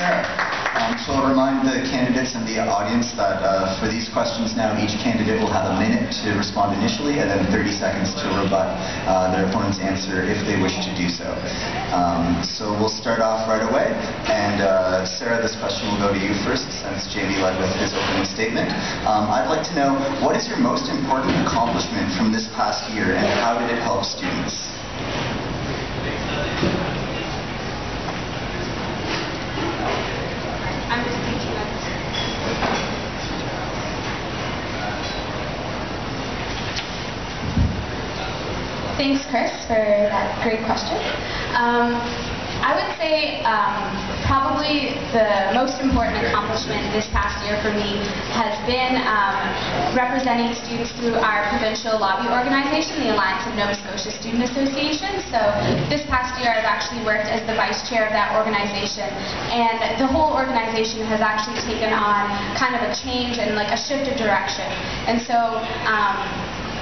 Sarah. So I'll remind the candidates and the audience that for these questions now, each candidate will have a minute to respond initially and then 30 seconds to rebut their opponent's answer if they wish to do so. So we'll start off right away. And Sarah, this question will go to you first since Jamie led with his opening statement. I'd like to know, what is your most important accomplishment from this past year and how did it help students? I'm just thinking of Thanks, Chris, for that great question. I would say probably the most important accomplishment this past year for me has been representing students through our provincial lobby organization, the Alliance of Nova Scotia Student Association. So this past year I've actually worked as the vice chair of that organization, and the whole organization has actually taken on kind of a change and like a shift of direction. And so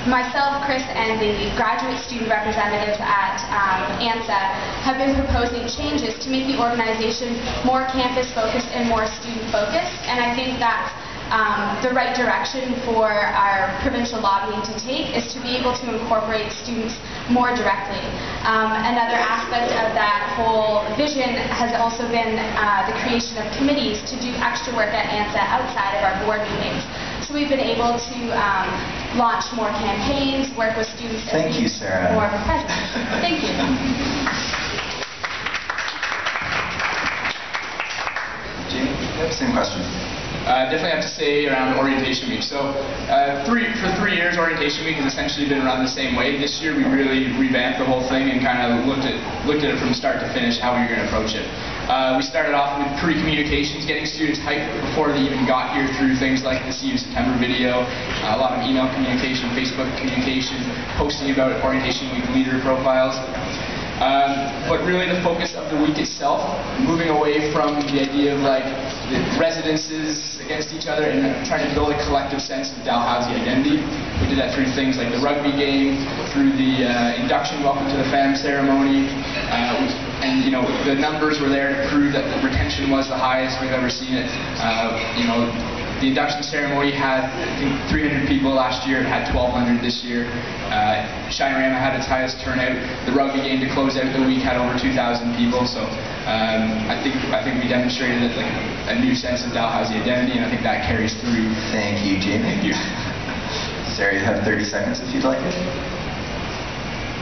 myself, Chris, and the graduate student representatives at ANSA have been proposing changes to make the organization more campus-focused and more student-focused, and I think that's the right direction for our provincial lobbying to take, is to be able to incorporate students more directly. Another aspect of that whole vision has also been the creation of committees to do extra work at ANSA outside of our board meetings. So we've been able to launch more campaigns, work with students, and Thank you, Sarah. More of a presence. Thank you. Jamie, same question. Definitely have to say around orientation week. So for 3 years, orientation week has essentially been run the same way. This year we really revamped the whole thing and kind of looked at it from start to finish, how we were going to approach it. We started off with pre-communications, getting students hyped before they even got here through things like the DSU September video, a lot of email communication, Facebook communication, posting about orientation week leader profiles. But really the focus of the week itself, moving away from the idea of like the residences against each other and trying to build a collective sense of Dalhousie identity. We did that through things like the rugby game, through the induction welcome to the fam ceremony, and you know, the numbers were there to prove that the retention was the highest we've ever seen it. You know, the induction ceremony had, I think, 300 people last year. It had 1,200 this year. Shinerama had its highest turnout. The rugby game to close out the week had over 2,000 people. So I think we demonstrated like a new sense of Dalhousie identity, and I think that carries through. Thank you, Jamie. Thank you. Sarah, you have 30 seconds if you'd like it.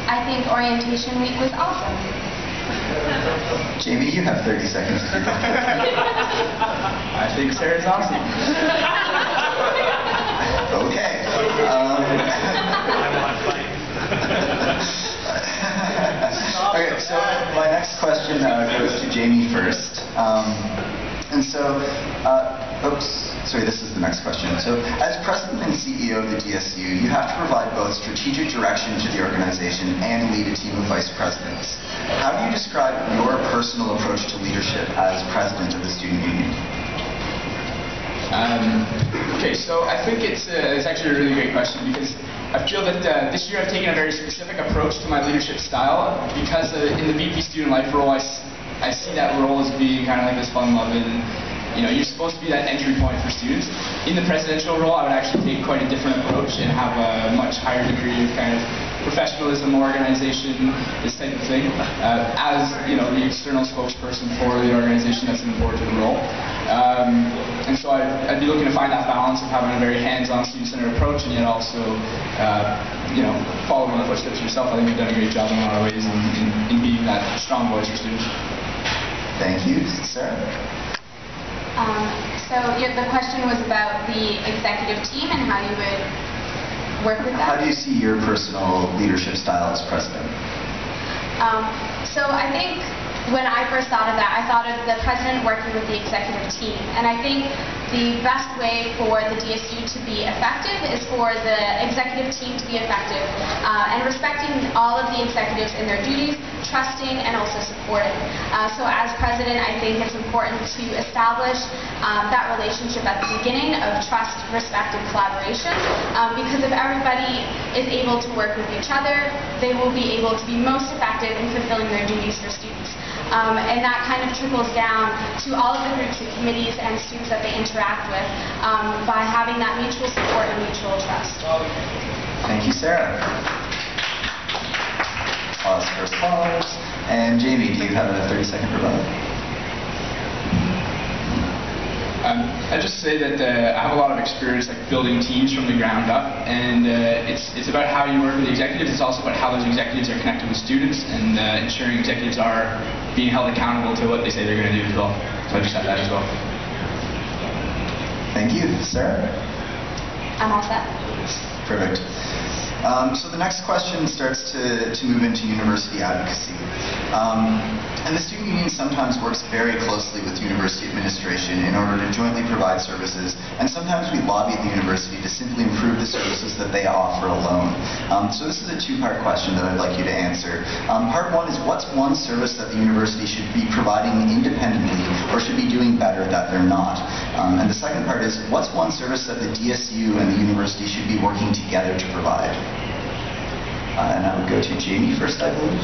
I think orientation week was awesome. Jamie, you have 30 seconds if you'd like it. I think Sarah's awesome. Okay. Okay, so my next question goes to Jamie first. And so, this is the next question. So, as president and CEO of the DSU, you have to provide both strategic direction to the organization and lead a team of vice presidents. How do you describe your personal approach to leadership as president of the student union? Okay, so I think it's actually a really great question, because I feel that this year I've taken a very specific approach to my leadership style, because in the VP Student Life role, I see that role as being kind of like this fun-loving, you know, you're supposed to be that entry point for students. In the presidential role, I would actually take quite a different approach and have a much higher degree of kind of professionalism, organization, this type of thing. As, you know, the external spokesperson for the organization, that's an important role. And so I'd be looking to find that balance of having a very hands-on student-centered approach and yet also, you know, following the footsteps yourself. I think you've done a great job in a lot of ways in being that strong voice for students. Thank you. Sarah? The question was about the executive team and how you would work with that. How do you see your personal leadership style as president? So I think when I first thought of that, I thought of the president working with the executive team. And I think the best way for the DSU to be effective is for the executive team to be effective and respecting all of the executives in their duties, trusting and also supporting. So as president, I think it's important to establish that relationship at the beginning of trust, respect, and collaboration, because if everybody is able to work with each other, they will be able to be most effective in fulfilling their duties for students. And that kind of trickles down to all of the groups and committees and students that they interact with by having that mutual support and mutual trust. Thank you, Sarah. Pause for applause. And Jamie, do you have a 30-second rebuttal? I'd just say that I have a lot of experience building teams from the ground up, and it's about how you work with the executives. It's also about how those executives are connected with students, and ensuring executives are being held accountable to what they say they're going to do as well. So I just have that as well. Thank you. Sarah? I'm all set. Perfect. So the next question starts to move into university advocacy. And the student union sometimes works very closely with university administration in order to jointly provide services, and sometimes we lobby at the university to simply improve the services that they offer alone. So this is a two-part question that I'd like you to answer. Part one is, what's one service that the university should be providing independently or should be doing better that they're not? And the second part is, what's one service that the DSU and the university should be working together to provide? And I would go to Jamie first, I believe.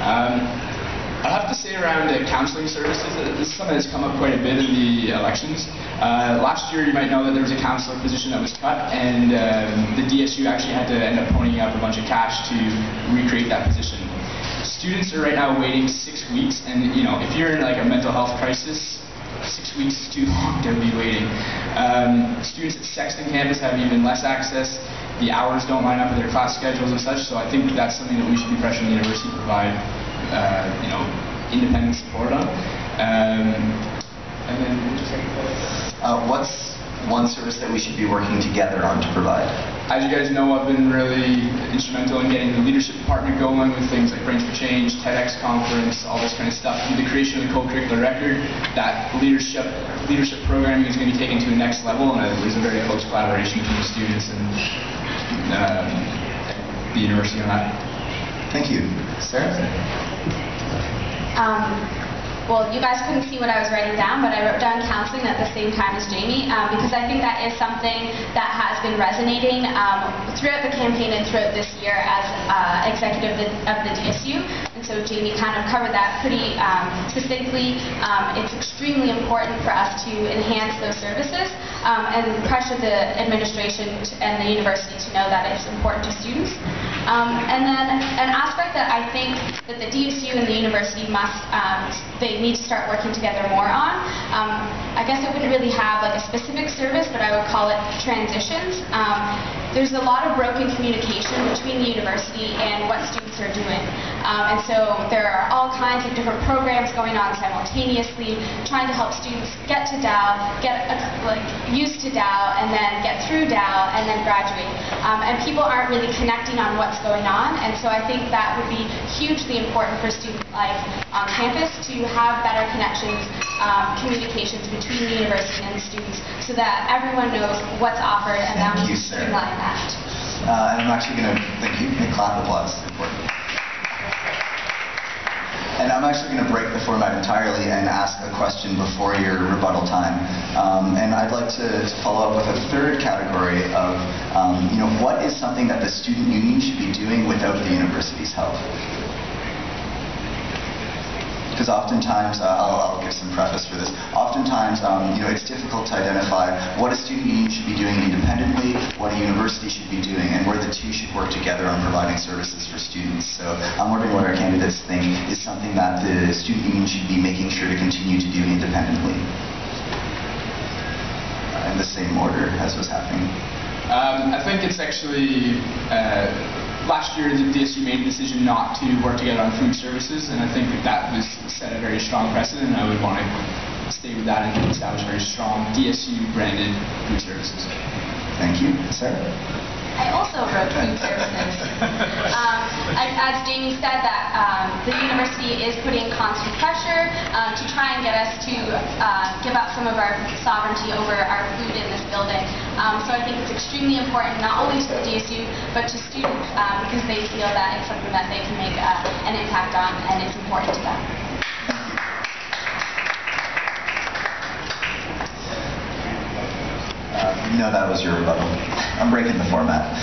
I'd have to say around counseling services, this is something that's come up quite a bit in the elections. Last year, you might know that there was a counselor position that was cut, and the DSU actually had to end up ponying up a bunch of cash to recreate that position. Students are right now waiting 6 weeks, and if you're in a mental health crisis, 6 weeks is too long to be waiting. Students at Sexton campus have even less access. The hours don't line up with their class schedules and such, so I think that's something that we should be pressuring the university to provide, independent support on. And then what was your second question? What's one service that we should be working together on to provide? As you guys know, I've been really instrumental in getting the leadership department going with things like Brains for Change, TEDx conference, all this kind of stuff. Through the creation of the co-curricular record, that leadership programming is going to be taken to the next level, and there's a very close collaboration between students and the university on that. Thank you. Sarah? Well, you guys couldn't see what I was writing down, but I wrote down counseling at the same time as Jamie, because I think that is something that has been resonating throughout the campaign and throughout this year as executive of the DSU. And so Jamie kind of covered that pretty succinctly. It's extremely important for us to enhance those services and pressure the administration and the university to know that it's important to students. And then an aspect that I think that the DSU and the university they need to start working together more on. I guess it wouldn't really have a specific service, but I would call it transitions. There's a lot of broken communication between the university and what students are doing. And so there are all kinds of different programs going on simultaneously, trying to help students get to Dow, get used to Dow, and then get through Dow, and then graduate. And people aren't really connecting on what's going on, and so I think that would be hugely important for student life on campus to have better connections, communications between the university and the students, so that everyone knows what's offered, and that we can streamline that. And I'm actually going to, thank you, and clap applause, important. And I'm actually going to break the format entirely and ask a question before your rebuttal time. And I'd like to follow up with a third category of, what is something that the student union should be doing without the university's help? Because oftentimes, I'll give some preface for this, oftentimes it's difficult to identify what a student union should be doing independently, what a university should be doing, and where the two should work together on providing services for students. So I'm wondering what our candidates think is something that the student union should be making sure to continue to do independently. In the same order as was happening. I think it's actually last year the DSU made a decision not to work together on food services, and I think that was set a very strong precedent, and I would want to stay with that and establish very strong DSU branded food services. Thank you. Sarah? I also wrote food services. As Jamie said, that the university is putting constant pressure to try and get us to give up some of our sovereignty over our food in this building. So I think it's extremely important not only to the DSU, but to students, because they feel that it's something that they can make an impact on, and it's important to them. No, that was your rebuttal. I'm breaking the format.